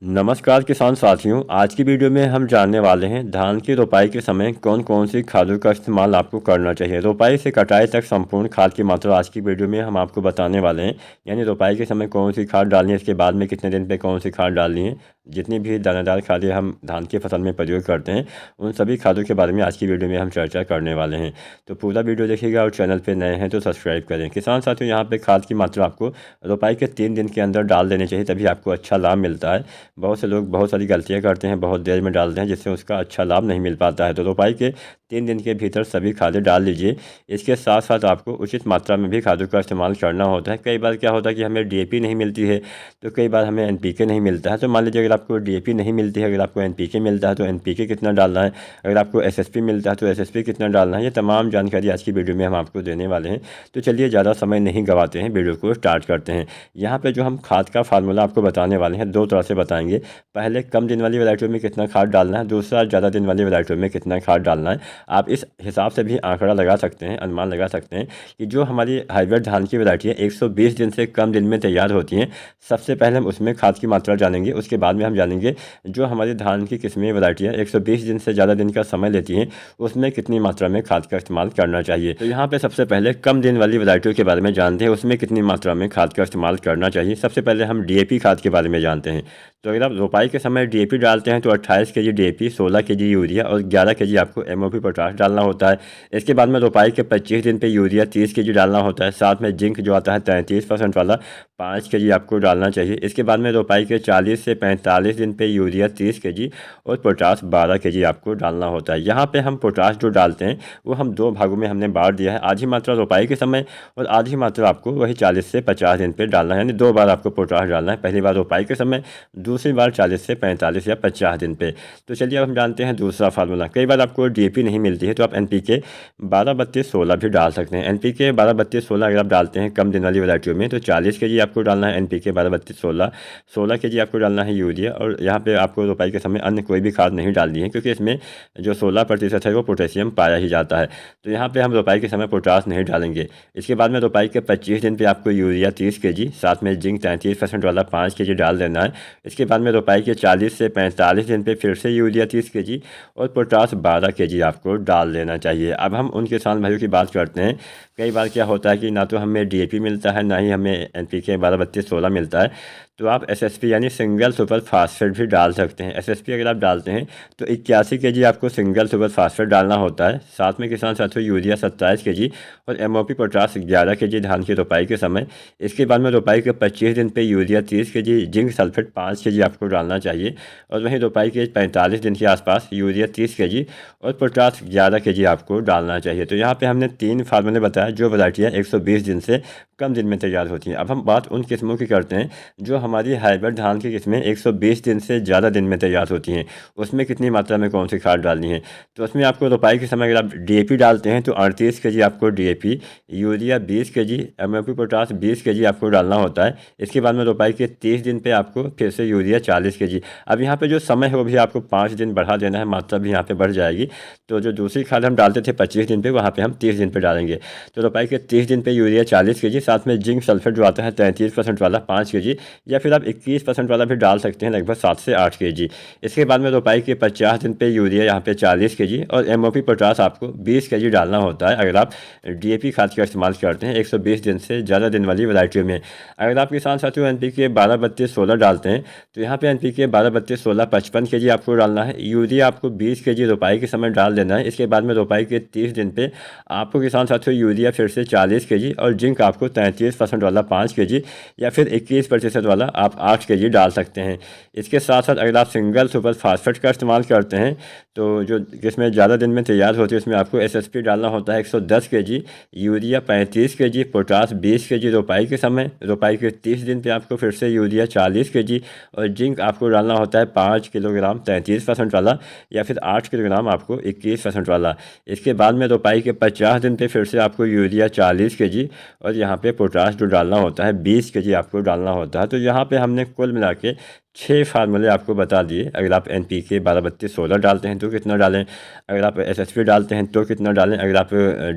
नमस्कार किसान साथियों। आज की वीडियो में हम जानने वाले हैं धान की रोपाई के समय कौन कौन सी खादों का इस्तेमाल आपको करना चाहिए। रोपाई से कटाई तक संपूर्ण खाद की मात्रा आज की वीडियो में हम आपको बताने वाले हैं। यानी रोपाई के समय कौन सी खाद डालनी है, इसके बाद में कितने दिन पे कौन सी खाद डालनी है। जितनी भी दानेदार खादें हम धान की फसल में प्रयोग करते हैं उन सभी खादों के बारे में आज की वीडियो में हम चर्चा करने वाले हैं। तो पूरा वीडियो देखिएगा और चैनल पर नए हैं तो सब्सक्राइब करें। किसान साथियों, यहाँ पर खाद की मात्रा आपको रोपाई के 3 दिन के अंदर डाल देनी चाहिए, तभी आपको अच्छा लाभ मिलता है। बहुत से लोग बहुत सारी गलतियां करते हैं, बहुत देर में डालते हैं, जिससे उसका अच्छा लाभ नहीं मिल पाता है। तो रोपाई के 3 दिन के भीतर सभी खादें डाल लीजिए। इसके साथ साथ आपको उचित मात्रा में भी खादों का इस्तेमाल करना होता है। कई बार क्या होता है कि हमें डीएपी नहीं मिलती है, तो कई बार हमें एनपीके नहीं मिलता है। तो मान लीजिए अगर आपको डीएपी नहीं मिलती है, अगर आपको एनपीके मिलता है तो एनपीके कितना डालना है, अगर आपको एसएसपी मिलता है तो एसएसपी कितना डालना है, ये तमाम जानकारी आज की वीडियो में हम आपको देने वाले हैं। तो चलिए ज़्यादा समय नहीं गंवाते हैं, वीडियो को स्टार्ट करते हैं। यहाँ पर जो हम खाद का फार्मूला आपको बताने वाले हैं, 2 तरह से बताएंगे। पहले कम दिन वाली वैरायटियों में कितना खाद डालना है, दूसरा ज़्यादा दिन वाली वैरायटियों में कितना खाद डालना है। आप इस हिसाब से भी आंकड़ा लगा सकते हैं, अनुमान लगा सकते हैं कि जो हमारी हाइब्रिड धान की वैरायटी है 120 दिन से कम दिन में तैयार होती हैं। सबसे पहले हम उसमें खाद की मात्रा जानेंगे, उसके बाद में हम जानेंगे जो हमारी धान की किस्में वैरायटी है 120 दिन से ज़्यादा दिन का समय लेती हैं, उसमें कितनी मात्रा में खाद का इस्तेमाल करना चाहिए। तो यहाँ पर सबसे पहले कम दिन वाली वैरायटियों के बारे में जानते हैं, उसमें कितनी मात्रा में खाद का इस्तेमाल करना चाहिए। सबसे पहले हम डीएपी खाद के बारे में जानते हैं। तो अगर आप रोपाई के समय डीएपी डालते हैं तो 28 केजी डीएपी, 16 केजी यूरिया और 11 केजी आपको एमओपी पोटाश डालना होता है। इसके बाद में रोपाई के 25 दिन पे यूरिया 30 केजी डालना होता है। साथ में जिंक जो आता है 33% वाला 5 केजी आपको डालना चाहिए। इसके बाद में रोपाई के 40 से 45 दिन पे यूरिया 30 केजी और पोटाश 12 केजी आपको डालना होता है। यहाँ पे हम पोटाश जो डालते हैं वो हम 2 भागों में हमने बांट दिया है, आधी मात्रा रोपाई के समय और आधी मात्रा आपको वही 40 से 50 दिन पर डालना है। यानी 2 बार आपको पोटाश डालना है, पहली बार रोपाई के समय, दूसरी बार 40 से 45 या 50 दिन पे। तो चलिए अब हम जानते हैं दूसरा फार्मूला। कई बार आपको डीएपी नहीं मिलती है तो आप एनपीके 12-32-16 भी डाल सकते हैं। एनपीके 12-32-16 अगर आप डालते हैं कम दिन वाली वैरायटियों में तो 40 केजी आपको डालना है एनपीके 12-32-16, 16 केजी आपको डालना है यूरिया। और यहाँ पे आपको रोपाई के समय अन्य कोई भी खाद नहीं डालनी है, क्योंकि इसमें जो 16% है वो पोटेशियम पाया ही जाता है। तो यहाँ पर हम रोपाई के समय पोटाश नहीं डालेंगे। इसके बाद में रोपाई के 25 दिन पर आपको यूरिया 30 केजी, साथ में जिंक 33% वाला 5 केजी डाल देना है। इसके बाद में रोपाई के 40 से 45 दिन पे फिर से यूरिया 30 केजी और पोटाश 12 केजी आपको डाल देना चाहिए। अब हम उन किसान भाइयों की बात करते हैं। कई बार क्या होता है कि ना तो हमें डीएपी मिलता है, ना ही हमें एनपीके 12-32-16 मिलता है, तो आप एसएसपी यानी सिंगल सुपर फास्फेट भी डाल सकते हैं। एसएसपी अगर आप डालते हैं तो 81 केजी आपको सिंगल सुपर फास्फेट डालना होता है। साथ में किसान साथियों यूरिया 27 केजी और एमओपी पोटाश 11 केजी धान की रोपाई के समय। इसके बाद में रोपाई के 25 दिन पे urea 30 KG, zinc sulphate 5 KG आपको डालना चाहिए। और वहीं रोपाई के 45 दिन के आसपास यूरिया 30 केजी और पोटाश 11 केजी आपको डालना चाहिए। तो यहाँ पे हमने 3 फार्मूले बताया जो वैरायटियाँ 120 दिन से कम दिन में तैयार होती हैं। अब हम बात उन किस्मों की करते हैं जो हमारी हाइब्रिड धान की किस्में 120 दिन से ज़्यादा दिन में तैयार होती हैं, उसमें कितनी मात्रा में कौन सी खाद डालनी है। तो उसमें आपको रोपाई के समय अगर आप डीएपी डालते हैं तो 38 केजी आपको DAP, urea 20 KG, MOP potash 20 KG आपको डालना होता है। इसके बाद में रोपाई के 30 दिन पे आपको फिर से यूरिया 40 केजी। अब यहाँ पे जो समय है वो भी आपको 5 दिन बढ़ा देना है, मात्रा भी यहाँ पे बढ़ जाएगी। तो जो दूसरी खाद हम डालते थे 25 दिन पे, वहाँ पे हम 30 दिन पे डालेंगे। तो रोपाई के 30 दिन पे यूरिया 40 केजी, साथ में जिंक सल्फेट जो आता है 33% वाला 5 केजी, या फिर आप 21% वाला भी डाल सकते हैं, लगभग 7 से 8 केजी। इसके बाद में रोपाई के 50 दिन पे यूरिया यहाँ पे 40 केजी और एमओपी पोटाश आपको 20 केजी डालना होता है अगर आप डीएपी खाद का इस्तेमाल करते हैं 120 दिन से ज़्यादा दिन वाली वैरायटियों में। अगर आप किसान साथियों एनपीके 12-32-16 डालते हैं तो यहाँ पे एनपीके 12-32-16 55 केजी आपको डालना है। यूरिया आपको 20 केजी रोपाई के समय डाल देना है। इसके बाद में रोपाई के 30 दिन पे आपको किसान साथियों यूरिया फिर से 40 केजी और जिंक आपको 33% वाला 5 केजी या फिर 21% वाला आप 8 केजी डाल सकते हैं। इसके साथ साथ अगर आप सिंगल सुपर फास्फेट का इस्तेमाल करते हैं तो जो जिसमें ज़्यादा दिन में तैयार होती है उसमें आपको एसएसपी डालना होता है 110 KG, urea 35 KG, potash 20 KG रोपाई के समय। रोपाई के 30 दिन पे आपको फिर से यूरिया 40 केजी और जिंक आपको डालना होता है 5 किलोग्राम 33% वाला या फिर 8 किलोग्राम आपको 21% वाला। इसके बाद में रोपाई के 50 दिन पे फिर से आपको यूरिया 40 केजी और यहाँ पे पोटाश जो डालना होता है 20 केजी आपको डालना होता है। तो यहाँ पे हमने कुल मिला के 6 फार्मूले आपको बता दिए। अगर आप NPK 12-32-16 डालते हैं तो कितना डालें, अगर आप SSP डालते हैं तो कितना डालें, अगर आप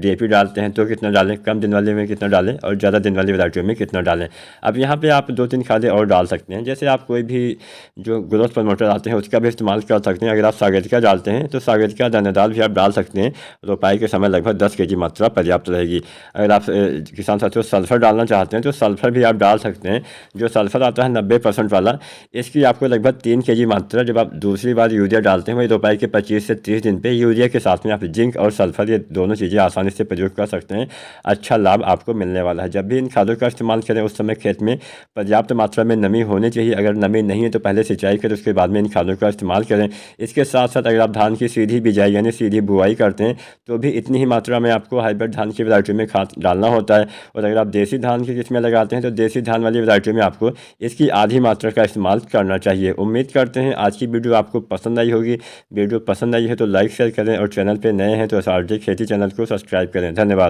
DAP डालते हैं तो कितना डालें, कम दिन वाले में कितना डालें और ज़्यादा दिन वाली वैरायटियों में कितना डालें। अब यहाँ पे आप 2-3 खादें और डाल सकते हैं। जैसे आप कोई भी जो ग्रोथ प्रमोटर आते हैं उसका भी इस्तेमाल कर सकते हैं। अगर आप सागरिका डालते हैं तो सागरिका दानेदार भी आप डाल सकते हैं। रोपाई के समय लगभग 10 kg मात्रा पर्याप्त रहेगी। अगर आप किसान साथियों सल्फ़र डालना चाहते हैं तो सल्फ़र भी आप डाल सकते हैं। जो सल्फ़र आता है 90% वाला, इसकी आपको लगभग 3 kg मात्रा जब आप दूसरी बार यूरिया डालते हैं वही रोपाई के 25 से 30 दिन पे यूरिया के साथ में आप जिंक और सल्फर ये दोनों चीज़ें आसानी से प्रयोग कर सकते हैं। अच्छा लाभ आपको मिलने वाला है। जब भी इन खादों का इस्तेमाल करें उस समय खेत में पर्याप्त मात्रा में नमी होनी चाहिए। अगर नमी नहीं है तो पहले सिंचाई करें, उसके बाद में इन खादों का इस्तेमाल करें। इसके साथ साथ अगर आप धान की सीधी बिजाई यानी सीधी बुआई करते हैं तो भी इतनी ही मात्रा में आपको हाइब्रिड धान की वैरायटी में खाद डालना होता है। और अगर आप देसी धान की किस्में लगाते हैं तो देसी धान वाली वैरायटी में आपको इसकी आधी मात्रा का इस्तेमाल करना चाहिए। उम्मीद करते हैं आज की वीडियो आपको पसंद आई होगी। वीडियो पसंद आई है तो लाइक शेयर करें और चैनल पे नए हैं तो SRJ खेती चैनल को सब्सक्राइब करें। धन्यवाद।